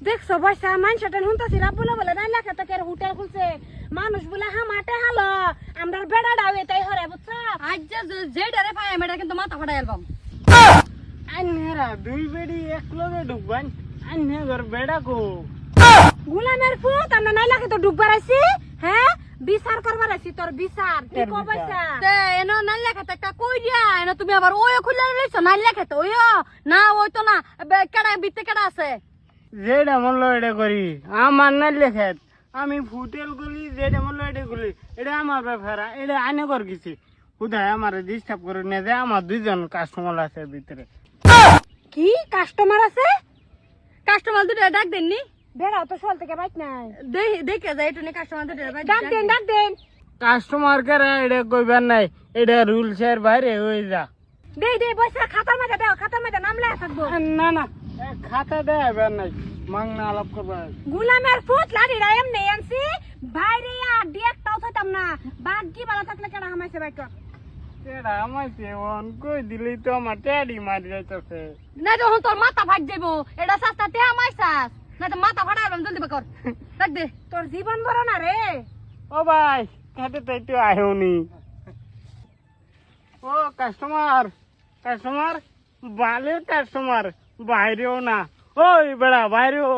দেখছো বয়সা মানুষটা শুনতেছি বলে বলে না লেখা তো হোটেল খুলছে মানুষ বলে হামাটে হালো আমরা বেড়া ডাবে তাই হরে বুঝছো আজ যে ডারে পাই মেয়েটা কিন্তু মাথা ফাটাই আলবাম আন্নেরা দুই বেড়ি এক লগে ঢুকবান আন্নে ঘর বেড়া কো গুলামের ফুট আমরা নাই লেখা তো ডুববার আছি হ্যাঁ বিচার করবার আছি তোর বিচার কি কবাইছা তে এনো নাই লেখাতে একটা কই দিয়া এনো তুমি আবার ওই খুলে লইছো নাই লেখাতে ওই না ওই তো না কেডা বিতে কেডা আছে যেটা মন এটা করি আমার না লেখাত আমি ফুটেল গলি যেটা মন এটা করি এটা আমার ব্যাপার এটা আনে কর গেছি কোথায় আমার ডিস্টার্ব করে নিয়ে যায় আমার দুইজন কাস্টমার আছে ভিতরে কি কাস্টমার আছে কাস্টমার দুটো ডাক দেননি বেড়াও তো সোল থেকে বাইক নাই দেখে যায় একটু কাস্টমার দুটো ডাক দেন কাস্টমার কারা এটা কইবার নাই এটা রুলসের বাইরে হয়ে যা দে বয়সা খাতার মধ্যে দাও খাতার মধ্যে নাম লেখা থাকবো না না খাতা দেয় নাই মাংনা আলাপ করবার গুলামের ফুট লাড়ি রায়ম নেই আনছি বাইরে আর ডিরেক্টটাও থইতাম না বাগি বালা থাকলে কেডা হামাইছে বাইক এটা আমার অন কই দিলেই তো আমার ট্যাডি মারি যাইতেছে না যখন তোর মাথা ফাট যাইবো এটা সস্তা তে আমাইছাস না তো মাথা ফাটা আলবাম জলদি বেকর ডাক দে তোর জীবন বড় না রে ও ভাই খেতে তো একটু আয়নি ও কাস্টমার বালের কাস্টমার বাইরেও না ওই বেড়া বাইরেও